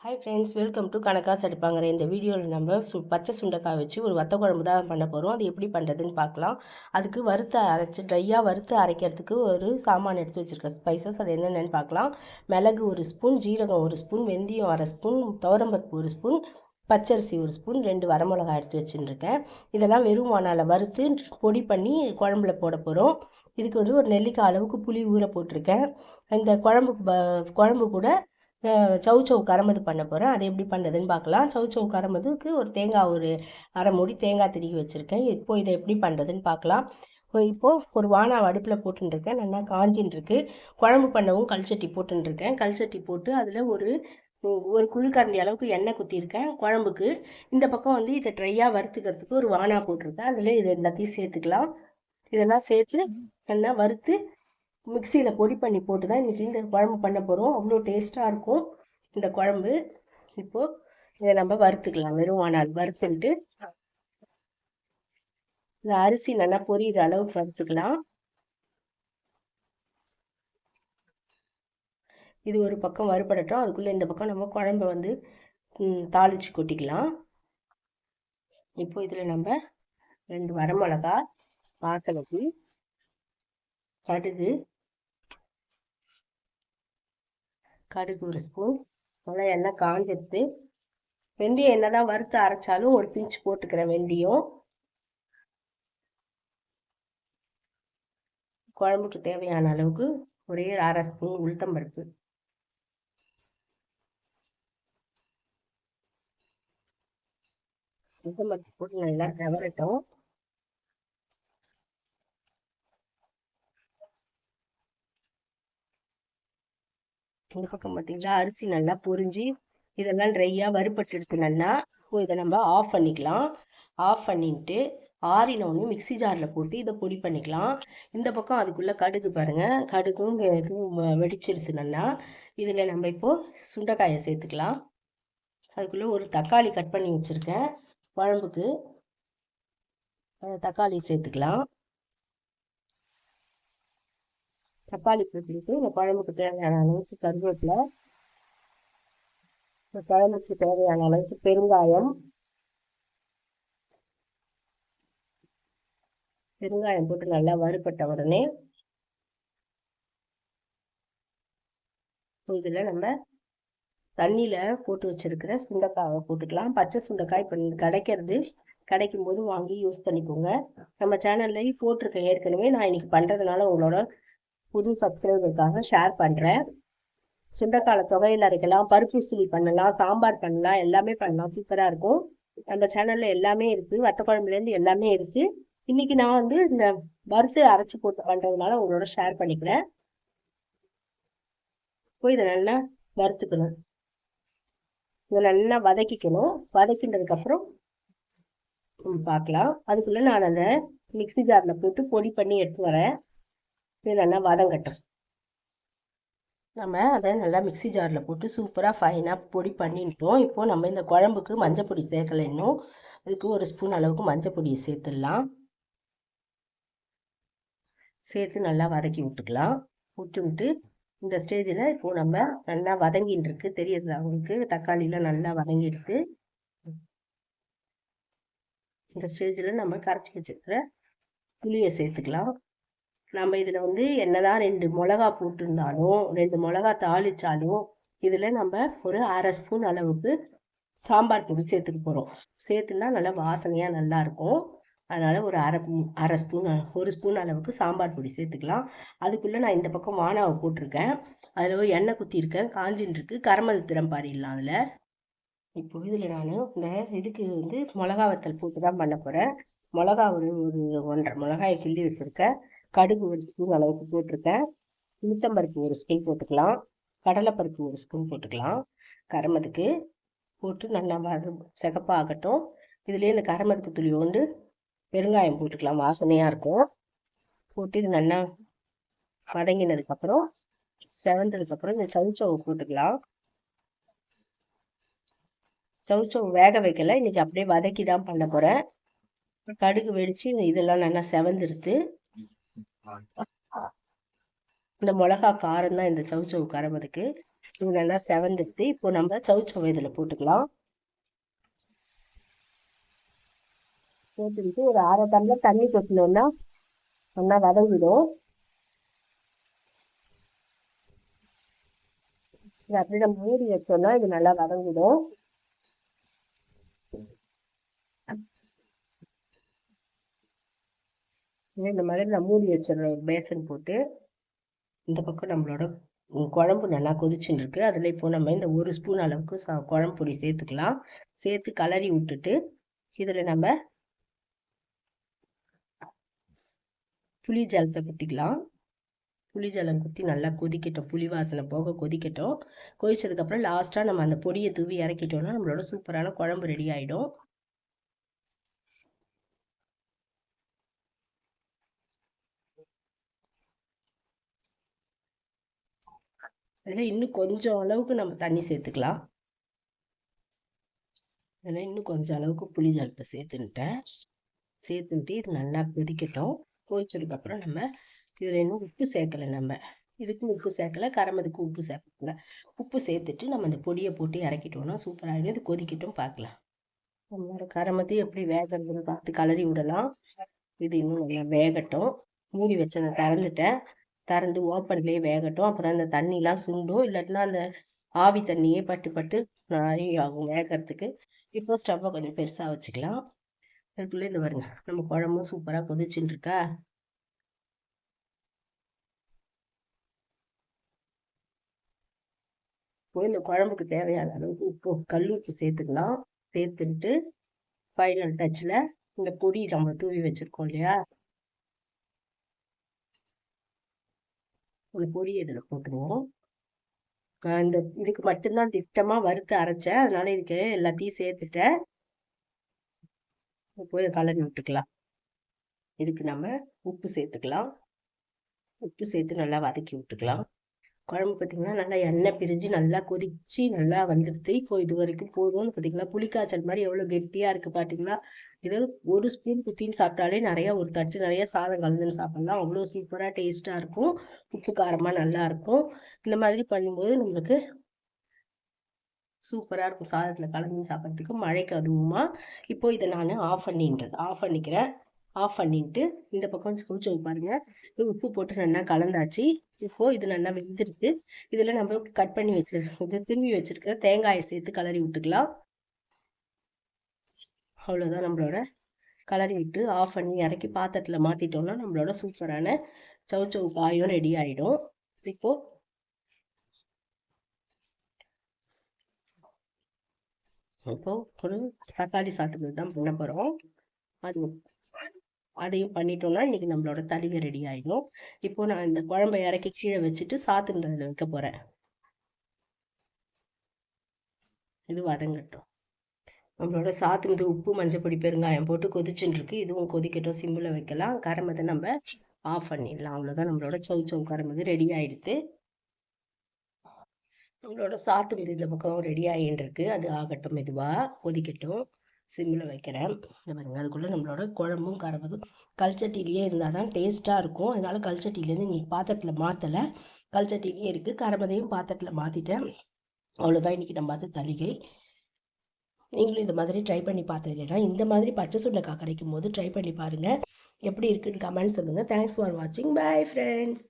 Hi friends, welcome to கணக்காசு அடுப்பாங்கிற இந்த வீடியோவில் நம்ம பச்சை சுண்டைக்காய் வச்சு ஒரு வத்த குழம்பு தான் பண்ண போகிறோம். அது எப்படி பண்ணுறதுன்னு பார்க்கலாம். அதுக்கு ட்ரையாக வறுத்து அரைக்கிறதுக்கு ஒரு சாமான் எடுத்து வச்சுருக்கேன். ஸ்பைசஸ் அது என்னென்னு பார்க்கலாம். மிளகு 1 ஸ்பூன், ஜீரகம் 1 ஸ்பூன், வெந்தயம் 1/2 ஸ்பூன், துவரம்பருப்பு 1 ஸ்பூன், பச்சரிசி 1 ஸ்பூன், 2 வரமிளகா எடுத்து வச்சுருக்கேன். இதெல்லாம் வெறும் வாணால வறுத்து பொடி பண்ணி குழம்புல போட போகிறோம். இதுக்கு ஒரு நெல்லிக்காய் அளவுக்கு புளி ஊற போட்டிருக்கேன். இந்த குழம்பு கூட சௌ கரமது பண்ண போகிறேன். அது எப்படி பண்ணுறதுன்னு பார்க்கலாம். சௌ கரமதுக்கு ஒரு தேங்காய், ஒரு அரை மூடி தேங்காய் திருகி வச்சுருக்கேன். இப்போ இதை எப்படி பண்ணுறதுன்னு பார்க்கலாம். இப்போது ஒரு வாணாவை அடுப்பில் போட்டுருக்கேன். நல்லா காஞ்சின்னு இருக்கு. குழம்பு பண்ணவும் கல்சட்டி போட்டுருக்கேன். கல்சட்டி போட்டு அதில் ஒரு குழிக்கரண்டி அளவுக்கு எண்ணெய் குத்திருக்கேன் குழம்புக்கு. இந்த பக்கம் இதை ட்ரையாக வறுத்துக்கிறதுக்கு ஒரு வாணா போட்டிருக்கேன். அதில் இது எல்லாத்தையும் சேர்த்துக்கலாம். இதெல்லாம் சேர்த்து நல்லா வறுத்து மிக்சியில் பொடி பண்ணி போட்டு தான் இன்றைக்கி இந்த குழம்பு பண்ண போகிறோம். அவ்வளோ டேஸ்ட்டாக இருக்கும் இந்த குழம்பு. இப்போது இதை நம்ம வறுத்துக்கலாம். வெறும் வாணால் வறுத்துட்டு இந்த அரிசி நல்லா பொரியிற அளவுக்கு வறுத்துக்கலாம். இது ஒரு பக்கம் வறுபடட்டும். அதுக்குள்ளே இந்த பக்கம் நம்ம குழம்பை தாளித்து கொட்டிக்கலாம். இப்போ இதில் நம்ம 2 வரமிளகா, வாசனைக்கு கடுகு 1 ஸ்பூன், நல்லா எண்ணெய் காஞ்சிடுது. வெந்தயம் என்னதான் வறுத்து அரைச்சாலும் ஒரு பிஞ்சு போட்டுக்கிறேன் வெந்தயம். குழம்புக்கு தேவையான அளவுக்கு ஒரே 1/2 ஸ்பூன் உளுத்தம்பருப்பு. உளுத்தம்பருப்பு போட்டு நல்லா செவரட்டும். இந்த பக்கம் பார்த்தீங்களா, அரிசி நல்லா பொரிஞ்சு இதெல்லாம் ட்ரையாக வறுபட்டு எடுத்து நல்லா இதை நம்ம ஆஃப் பண்ணிக்கலாம். ஆஃப் பண்ணிட்டு ஆறினோன்னு மிக்சி ஜாரில் போட்டு இதை பொடி பண்ணிக்கலாம். இந்த பக்கம் அதுக்குள்ளே கடுகு பாருங்கள், கடுகும் வெடிச்சிருச்சு நல்லா. இதில் நம்ம இப்போது சுண்டைக்காயை சேர்த்துக்கலாம். அதுக்குள்ளே ஒரு தக்காளி கட் பண்ணி வச்சுருக்கேன் குழம்புக்கு. தக்காளி சேர்த்துக்கலாம். தக்காளி சேர்த்துக்கிட்டு இந்த குழம்புக்கு தேவையான அளவுக்கு கருவேப்பிலை, இந்த குழம்புக்கு தேவையான அளவுக்கு பெருங்காயம் போட்டு நல்லா வறுபட்ட உடனே இதில் நம்ம தண்ணியில் போட்டு வச்சிருக்கிற சுண்டைக்காயை போட்டுக்கலாம். பச்சை சுண்டைக்காய் இப்போ கிடைக்கும் போது வாங்கி யூஸ் பண்ணிக்கோங்க. நம்ம சேனல்லையும் போட்டிருக்கேன் ஏற்கனவே. நான் இன்னைக்கு பண்ணுறதுனால உங்களோட புது சப்ஸ்கிரைபருக்காக ஷேர் பண்ணுறேன். சுண்டைக்காய் தொகையில் அரைக்கலாம், பருப்பு சுழி பண்ணலாம், சாம்பார் பண்ணலாம், எல்லாமே பண்ணலாம். சூப்பராக இருக்கும். அந்த சேனலில் எல்லாமே இருக்குது. வத்த குழம்புலேருந்து எல்லாமே இருக்குது. இன்னைக்கு நான் இந்த வறுத்து அரைச்சி போட்டு பண்ணுறதுனால உங்களோட ஷேர் பண்ணிக்கிறேன். இப்போ இதை நல்லா வறுத்துக்கணும். இதை நல்லா வதக்கிக்கணும். வதக்கினதுக்கப்புறம் பார்க்கலாம். அதுக்குள்ளே நான் அந்த மிக்சி ஜாரில் போட்டு பொடி பண்ணி எடுத்து வரேன். இது நல்லா வதங்கட்டும். நம்ம அதை நல்லா மிக்சி ஜாரில் போட்டு சூப்பராக ஃபைனாக பொடி பண்ணிட்டோம். இப்போது நம்ம இந்த குழம்புக்கு மஞ்சள் பொடி சேர்க்கலை இன்னும். அதுக்கு 1 ஸ்பூன் அளவுக்கு மஞ்சள் பொடியை சேர்த்துடலாம். சேர்த்து நல்லா வதக்கி விட்டுக்கலாம். விட்டு இந்த ஸ்டேஜில் இப்போது நம்ம நல்லா வதங்கின்னு இருக்கு தெரியுது அவங்களுக்கு. தக்காளியில் நல்லா வதங்கிடுது. இந்த ஸ்டேஜில் நம்ம கரைச்சி வச்சுருக்கிற புளியை சேர்த்துக்கலாம். நம்ம இதில் என்னதான் 2 மிளகா போட்டிருந்தாலும் 2 மிளகா தாளிச்சாலும் இதில் நம்ம ஒரு 1/2 ஸ்பூன் அளவுக்கு சாம்பார் பொடி சேர்த்துக்க போகிறோம். சேர்த்துனா நல்லா வாசனையாக நல்லா இருக்கும். அதனால் ஒரு அரை ஸ்பூன் 1 ஸ்பூன் அளவுக்கு சாம்பார் பொடி சேர்த்துக்கலாம். அதுக்குள்ளே நான் இந்த பக்கம் வானாவை போட்டிருக்கேன். அதில் ஒரு எண்ணெய் குத்திருக்கேன், காஞ்சின்னு இருக்கு. கரமது திறம் பாரிடலாம் அதில். இப்போ இதில் நான் இந்த இதுக்கு மிளகா வத்தல் போட்டு தான் பண்ண போகிறேன். மிளகா ஒரு 1.5 மிளகாயை கிள்ளி வச்சுருக்கேன். கடுகு 1 ஸ்பூன் அளவுக்கு போட்டிருக்கேன். உளுத்தம்பருப்பு 1 ஸ்பூன் போட்டுக்கலாம். கடலைப்பருப்பு 1 ஸ்பூன் போட்டுக்கலாம். கரமதுக்கு போட்டு நல்லா சிகப்பாகட்டும். இதுலேயே இந்த கரமதுக்கு துளி பெருங்காயம் போட்டுக்கலாம், வாசனையாக இருக்கும். போட்டு இது நல்லா வதங்கினதுக்கப்புறம் செவந்ததுக்கப்புறம் இந்த சௌச்சவை போட்டுக்கலாம். சௌச்சவு வேக வைக்கல, இன்னைக்கு அப்படியே வதக்கி தான் பண்ண போகிறேன். கடுகு வெடிச்சு இதெல்லாம் நல்லா செவந்துருது. இந்த மிளகா காரம் தான் இந்த சௌச்சவு கரமதுக்கு. இது நல்லா செவந்துட்டு இப்போ நம்ம சௌச்சௌ இதில் போட்டுக்கலாம். போட்டுக்கிட்டு ஒரு 1/2 டம்ளர் தண்ணி கொட்டினோம்னா நல்லா வதங்கிடும். இது அப்படி நம்ம மூடி வச்சோம்னா இது நல்லா வதங்கிடும். இந்த மாதிரி நான் மூடி வச்சிடறேன் ஒரு பேசன் போட்டு. இந்த பக்கம் நம்மளோட குழம்பு நல்லா கொதிச்சுன்னு இருக்கு. அதில் இப்போ நம்ம இந்த 1 ஸ்பூன் அளவுக்கு குழம்பு பொடி சேர்த்துக்கலாம். சேர்த்து கலரி விட்டுட்டு இதில் நம்ம புளி ஜலத்தை ஊற்றிக்கலாம். புளி ஜலம் ஊற்றி நல்லா கொதிக்கட்டும், புளி வாசனை போக கொதிக்கட்டும். கொதிச்சதுக்கப்புறம் லாஸ்ட்டாக நம்ம அந்த பொடியை தூவி இறக்கிட்டோம்னா நம்மளோட சூப்பரான குழம்பு ரெடி ஆகிடும். அதில் இன்னும் கொஞ்சம் அளவுக்கு நம்ம தண்ணி சேர்த்துக்கலாம். அதில் இன்னும் கொஞ்சம் அளவுக்கு புளி ஜலத்தை சேர்த்துட்டு இது நல்லா கொதிக்கட்டும். கொதிச்சதுக்கப்புறம் நம்ம இதில் இன்னும் உப்பு சேர்க்கலை. நம்ம இதுக்கும் உப்பு சேர்க்கலை, கரமதுக்கு உப்பு சேர்க்கல. உப்பு சேர்த்துட்டு நம்ம அந்த பொடியை போட்டு இறக்கிட்டோம்னா சூப்பராகிடும். இது கொதிக்கட்டும், பார்க்கலாம். நம்மளோட கரமதி எப்படி வேகிறதுன்னு பார்த்து கலரி விடலாம். இது இன்னும் நல்லா வேகட்டும். மூடி வச்சதை திறந்து ஓப்பன்லேயே வேகட்டும். அப்புறம் அந்த தண்ணிலாம் சுண்டும், இல்லாட்டினா அந்த ஆவி தண்ணியே பட்டு நிறைய ஆகும் வேகிறதுக்கு. இப்போ ஸ்டவ்வை கொஞ்சம் பெருசாக வச்சுக்கலாம். அதுக்குள்ளே இந்த பாருங்க, நம்ம குழம்பும் சூப்பராக கொதிச்சுட்டு இருக்கா. இந்த குழம்புக்கு தேவையான அளவுக்கு உப்பு, கல் உப்பு சேர்த்துக்கலாம். சேர்த்துட்டு ஃபைனல் டச்சில் இந்த பொடி நம்ம தூவி வச்சிருக்கோம் இல்லையா, அந்த பொடி இதில் போட்டுருவோம். இந்த இதுக்கு மட்டும்தான் திட்டமாக வறுத்து அரைச்சேன், அதனால இதுக்கு எல்லாத்தையும் சேர்த்துட்டேன். போய் கலரி விட்டுக்கலாம். இதுக்கு நம்ம உப்பு சேர்த்துக்கலாம். உப்பு சேர்த்து நல்லா வதக்கி விட்டுக்கலாம். குழம்பு பார்த்தீங்கன்னா நல்லா எண்ணெய் பிரிஞ்சு நல்லா கொதிச்சு நல்லா வந்துடுது. இப்போ இது வரைக்கும் போதும்னு பார்த்தீங்களா, புளிக்காய்ச்சல் மாதிரி எவ்வளோ கெட்டியாக இருக்குது பார்த்தீங்களா. இது 1 ஸ்பூன் குத்தின்னு சாப்பிட்டாலே நிறையா, ஒரு தட்டு நிறைய சாதம் கலந்துன்னு சாப்பிட்லாம். அவ்வளோ சூப்பராக டேஸ்ட்டாக இருக்கும். உப்பு காரமாக நல்லா இருக்கும். இந்த மாதிரி பண்ணும்போது நம்மளுக்கு சூப்பராக இருக்கும் சாதத்தில் கலந்து சாப்பிட்றதுக்கு, மழைக்கு அதுவுமா. இப்போ இதை நான் ஆஃப் பண்ணிக்கிறேன். ஆஃப் பண்ணிட்டு இந்த பக்கம் சௌச்சௌ பாருங்க, உப்பு போட்டு நல்லா கலந்தாச்சு. இப்போ இது நல்லா வெந்திருக்கு. இதில் நம்ம கட் பண்ணி திரும்பி வச்சிருக்கிற தேங்காயை சேர்த்து கலரி விட்டுக்கலாம். அவ்வளோதான், நம்மளோட கலரி விட்டு ஆஃப் பண்ணி இறக்கி பாத்திரத்தில் மாற்றிட்டோம்னா நம்மளோட சூப்பரான சௌச்சௌ காயும் ரெடி ஆகிடும். இப்போ ஒரு தக்காளி சாத்துக்கு தான் பண்ண போகிறோம். அதையும் பண்ணிட்டோம்னா இன்னைக்கு நம்மளோட தலிகை ரெடி ஆகிடும். இப்போ நான் இந்த குழம்பை இறக்கி கீழே வச்சுட்டு சாத்துன்றதில் வைக்க போகிறேன். இது வதங்கட்டும். நம்மளோட சாத்துமது உப்பு, மஞ்சப்பொடி, பெருங்காயம் போட்டு கொதிச்சுட்டு இருக்கு. இதுவும் கொதிக்கட்டும், சிம்மில் வைக்கலாம். கரமதை நம்ம ஆஃப் பண்ணிடலாம். அவ்வளோதான், நம்மளோட சௌச்சௌ கரமது ரெடி ஆகிடுது. நம்மளோட சாத்துமது இந்த பக்கம் ரெடி ஆகிட்டு இருக்கு. அது ஆகட்டும், மெதுவாக கொதிக்கட்டும், சிம்மில் வைக்கிறேன். இந்த பாருங்க, அதுக்குள்ளே நம்மளோட குழம்பும் கரமதும் கல்ச்சட்டிலேயே இருந்தால் தான் டேஸ்ட்டாக இருக்கும். அதனால கல்ச்சட்டிலேருந்து இன்னைக்கு பாத்திரத்தில் மாற்றலை, கல்ச்சட்டிலேயே இருக்குது. கரமதையும் பாத்திரத்தில் மாற்றிட்டேன். அவ்வளோதான் இன்னைக்கு நம்ம பார்த்து தலிகை. நீங்களும் இந்த மாதிரி ட்ரை பண்ணி பார்த்தது இல்லைன்னா இந்த மாதிரி பச்சை சுண்டைக்காய் கிடைக்கும் போது ட்ரை பண்ணி பாருங்கள். எப்படி இருக்குன்னு கமெண்ட் சொல்லுங்கள். தேங்க்ஸ் ஃபார் வாட்சிங். Bye friends.